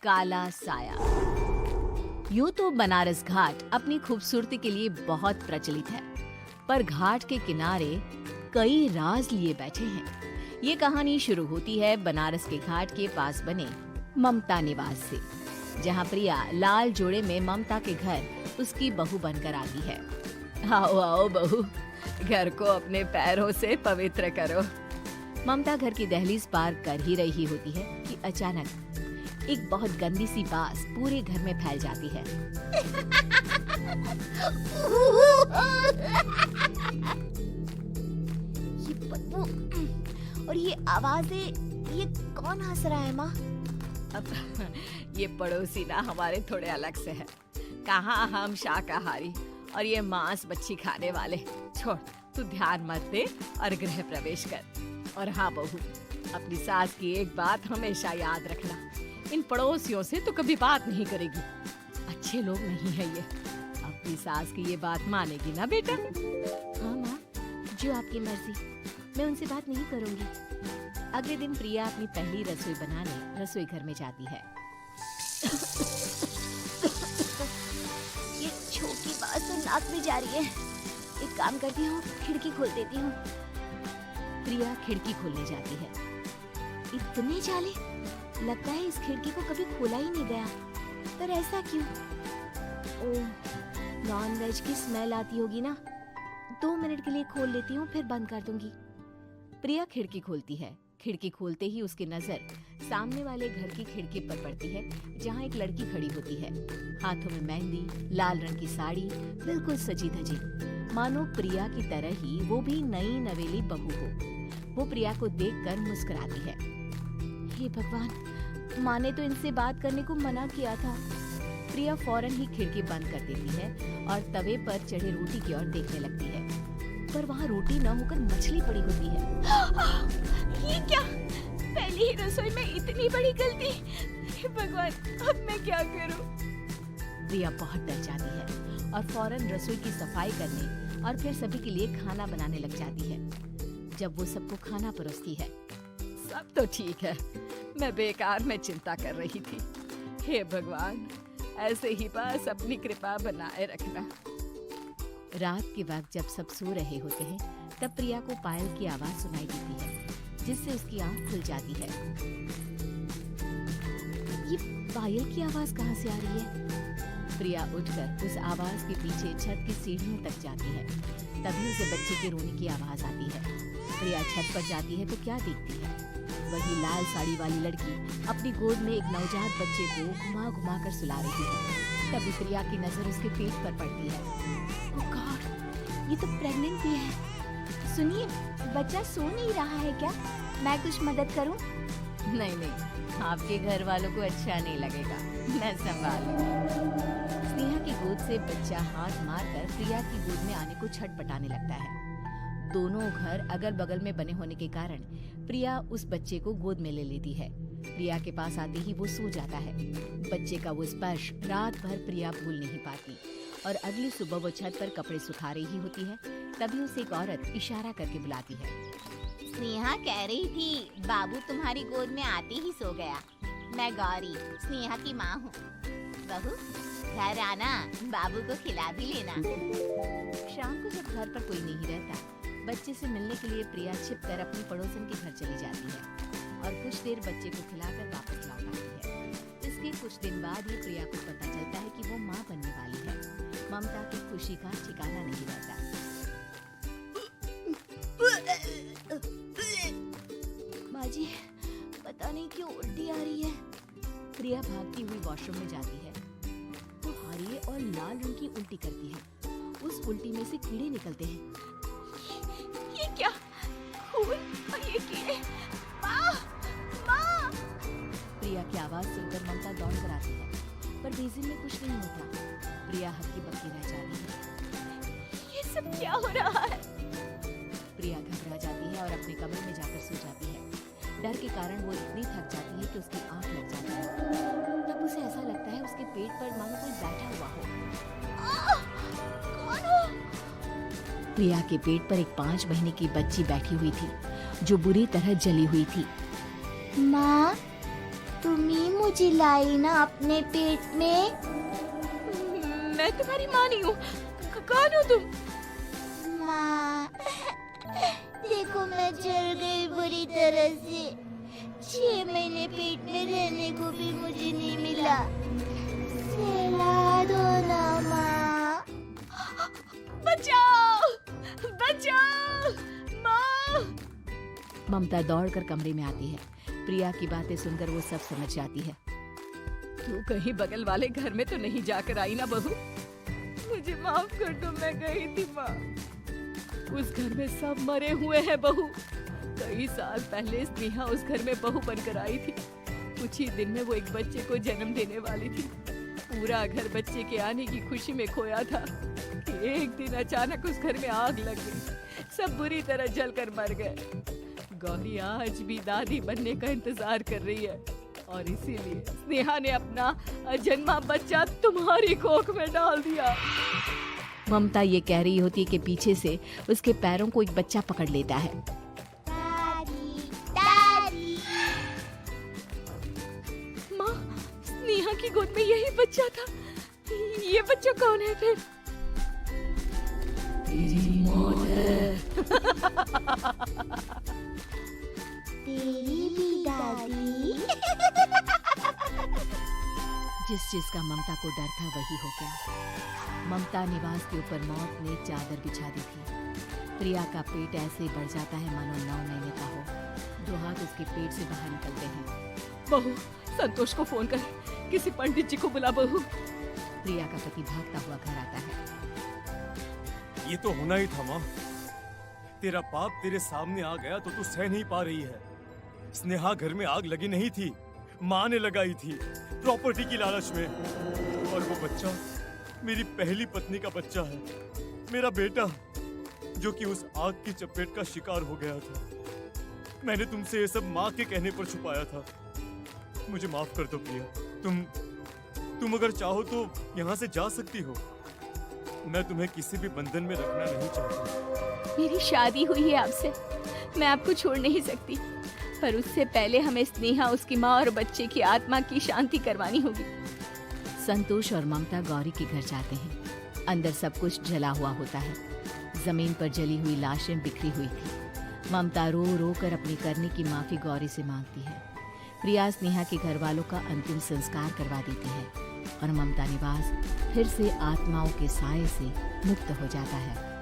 काला साया। यूं तो बनारस घाट अपनी खूबसूरती के लिए बहुत प्रचलित है, पर घाट के किनारे कई राज लिए बैठे हैं। ये कहानी शुरू होती है बनारस के घाट के पास बने ममता निवास से, जहाँ प्रिया लाल जोड़े में ममता के घर उसकी बहू बनकर आती है। आओ आओ बहू, घर को अपने पैरों से पवित्र करो। ममता घर की दहलीज पार कर ही रही होती है कि अचानक एक बहुत गंदी सी बास पूरे घर में फैल जाती है। ये बदबू और ये आवाजें, ये कौन हंस रहा है माँ? अब ये पड़ोसी ना हमारे थोड़े अलग से है। कहाँ हम शाकाहारी और ये मांस मच्छी खाने वाले। छोड़, तू ध्यान मत दे और गृह प्रवेश कर। और हाँ बहू, अपनी सास की एक बात हमेशा याद रखना, इन पड़ोसियों से तो कभी बात नहीं करेगी। अच्छे लोग नहीं है ये। अपनी सास की ये बात मानेगी ना बेटा? हाँ माँ, जो आपकी मर्जी, मैं उनसे बात नहीं करूँगी। अगले दिन प्रिया अपनी पहली रसोई बनाने रसोई घर में जाती है। ये छोटी बात तो नाक में जा रही है। एक काम करती हूँ, खिड़की खोल देती हूँ। प्रिया खिड़की खोलने जाती है। इतने जाले, लगता है इस खिड़की को कभी खोला ही नहीं गया। पर ऐसा क्यों? ओह, नॉन वेज की स्मेल आती होगी ना। 2 मिनट के लिए खोल लेती हूँ, फिर बंद कर दूंगी। प्रिया खिड़की खोलती है। खिड़की खोलते ही उसकी नजर सामने वाले घर की खिड़की पर पड़ती है, जहाँ एक लड़की खड़ी होती है। हाथों में मेहंदी, लाल रंग की साड़ी, बिल्कुल सजी धजी, मानो प्रिया की तरह ही वो भी नई नवेली बहू हो। वो प्रिया को देखकर मुस्कुराती है। हे भगवान, माँ ने तो इनसे बात करने को मना किया था। प्रिया फौरन ही खिड़की बंद कर देती है और तवे पर चढ़े रोटी की ओर देखने लगती है, पर वहाँ रोटी न होकर मछली पड़ी होती है। ये क्या? पहली ही रसोई में इतनी बड़ी गलती। हे भगवान, अब मैं क्या करूं? प्रिया बहुत डर जाती है और फौरन रसोई की सफाई करने और फिर सभी के लिए खाना बनाने लग जाती है। जब वो सबको खाना परोसती है, सब तो ठीक है, मैं बेकार में चिंता कर रही थी। हे भगवान, ऐसे ही बस अपनी कृपा बनाए रखना। रात के वक्त जब सब सो रहे होते हैं, तब प्रिया को पायल की आवाज सुनाई देती है, जिससे उसकी आंख खुल जाती है। ये पायल की आवाज कहाँ से आ रही है? प्रिया उठकर उस आवाज के पीछे छत की सीढ़ियों तक जाती है। तभी उसे बच्चे के रोने की आवाज आती है। प्रिया छत पर जाती है तो क्या देखती है? वही लाल साड़ी वाली लड़की अपनी गोद में एक नवजात बच्चे को घुमा घुमा कर सुला रही है। तभी प्रिया की नजर उसके पेट पर पड़ती है। ओह गॉड, ये तो प्रेग्नेंट भी है। सुनिए, बच्चा सो नहीं रहा है क्या? मैं कुछ मदद करूं? नहीं नहीं, आपके घर वालों को अच्छा नहीं लगेगा, मैं संभालूंगी। स्नेहा की गोद से बच्चा हाथ मारकर प्रिया की गोद में आने को छटपटाने लगता है। दोनों घर अगल बगल में बने होने के कारण प्रिया उस बच्चे को गोद में ले लेती है। प्रिया के पास आते ही वो सो जाता है। बच्चे का वो स्पर्श रात भर प्रिया भूल नहीं पाती और अगली सुबह वो छत पर कपड़े सुखा रही होती है। तभी उसे एक औरत इशारा करके बुलाती है। स्नेहा कह रही थी, बाबू तुम्हारी गोद में आते ही सो गया। मैं गौरी, स्नेहा की माँ हूँ। बहू, घर आना, बाबू को खिला भी लेना। शाम को जब घर पर कोई नहीं रहता, बच्चे से मिलने के लिए प्रिया छिपकर अपनी पड़ोसन के घर चली जाती है और कुछ देर बच्चे को खिलाकर वापस लौट आती है। इसके कुछ दिन बाद ही प्रिया को पता चलता है कि वो माँ बनने वाली है। ममता की खुशी का ठिकाना नहीं रहता। माँ जी, पता नहीं क्यों उल्टी आ रही है। प्रिया भागती हुई वॉशरूम में जाती है तो हरी और लाल रंग की उल्टी करती है। उस उल्टी में से कीड़े निकलते हैं। ये क्या? खून और ये कीड़े! माँ! माँ! प्रिया की आवाज सुनकर ममता दौड़ कर आती है, पर बेसिन में कुछ नहीं होता। प्रिया हक्की बक्की रह जाती है। ये सब क्या हो रहा है? प्रिया घबरा जाती है और अपने कमरे में जाकर सो जाती है। डर के कारण वो इतनी थक जाती है कि उसकी आंख लग जाती है। तब उसे ऐसा लगता है उसके पेट पर मानो कोई बैठा हुआ हो। कौन हो? प्रिया के पेट पर एक 5 महीने की बच्ची बैठी हुई थी, जो बुरी तरह जली हुई थी। माँ, तुम ही मुझे लाई ना अपने पेट में। मैं तुम्हारी माँ नहीं हूँ। कौन हो तुम? माँ, देखो मैं जल गई बुरी तरह से। 6 महीने पेट में रहने को भी मुझे नहीं मिला। सहला दो ना माँ। बचाओ, बचाओ, माँ। ममता दौड़कर कमरे में आती है। प्रिया की बातें सुनकर वो सब समझ जाती है। तू कहीं बगल वाले घर में तो नहीं जाकर आई ना बहू? मुझे माफ कर दो, मैं गई थी माँ। उस घर में सब मरे हुए हैं बहू। कई साल पहले स्नेहा उस घर में बहू बनकर आई थी। कुछ ही दिन में वो एक बच्चे को जन्म देने वाली थी। पूरा घर बच्चे के आने की खुशी में खोया था कि एक दिन अचानक उस घर में आग लग गई। सब बुरी तरह जलकर मर गए। गौरी आज भी दादी बनने का इंतजार कर रही है और इसीलिए स्नेहा ने अपना अजन्मा बच्चा तुम्हारी कोख में डाल दिया। ममता ये कह रही होती है कि पीछे से उसके पैरों को एक बच्चा पकड़ लेता है। दादी, दादी। माँ, स्नेहा की गोद में यही बच्चा था। ये बच्चा कौन है फिर? तेरी मौत है। तेरी भी दादी। जिस चीज का ममता को डर था वही हो गया। ममता निवास के ऊपर मौत ने चादर बिछा दी थी। प्रिया का पेट ऐसे बढ़ जाता है मानो 9 महीने का हो। 2 हाथ उसके पेट से बाहर निकलते हैं। बहू, संतोष को फोन कर, किसी पंडित जी को बुला बहू। प्रिया का पति भागता हुआ घर आता है। ये तो होना ही था माँ। तेरा बाप तेरे सामने आ गया तो तू सह नहीं पा रही है। स्नेहा घर में आग लगी नहीं थी, माँ ने लगाई थी प्रॉपर्टी की लालच में। और वो बच्चा मेरी पहली पत्नी का बच्चा है, मेरा बेटा, जो कि उस आग की चपेट का शिकार हो गया था। मैंने तुमसे ये सब माँ के कहने पर छुपाया था। मुझे माफ कर दो प्रिया। तुम अगर चाहो तो यहाँ से जा सकती हो। मैं तुम्हें किसी भी बंधन में रखना नहीं चाहता। मेरी शादी हुई है आपसे, मैं आपको छोड़ नहीं सकती। पर उससे पहले हमें स्नेहा, उसकी माँ और बच्चे की आत्मा की शांति करवानी होगी। संतोष और ममता गौरी के घर जाते हैं। अंदर सब कुछ जला हुआ होता है। जमीन पर जली हुई लाशें बिखरी हुई थी। ममता रो रो कर अपनी करने की माफी गौरी से मांगती है। प्रिया स्नेहा के घर वालों का अंतिम संस्कार करवा देती है और ममता निवास फिर से आत्माओं के साए से मुक्त हो जाता है।